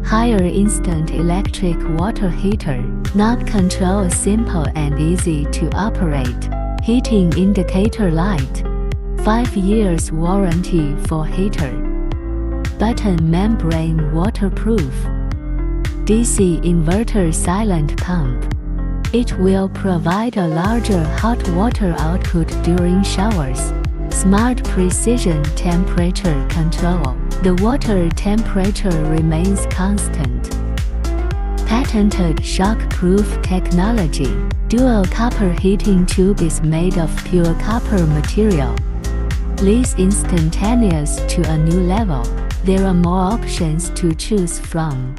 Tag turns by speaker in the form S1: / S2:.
S1: Higher instant electric water heater, knob control simple and easy to operate. Heating indicator light. 5 years warranty for heater. Button membrane waterproof. DC inverter silent pump. It will provide a larger hot water output during showers. Smart precision temperature control. The water temperature remains constant. Patented shock-proof technology. Dual copper heating tube is made of pure copper material. Leads instantaneous to a new level. There are more options to choose from.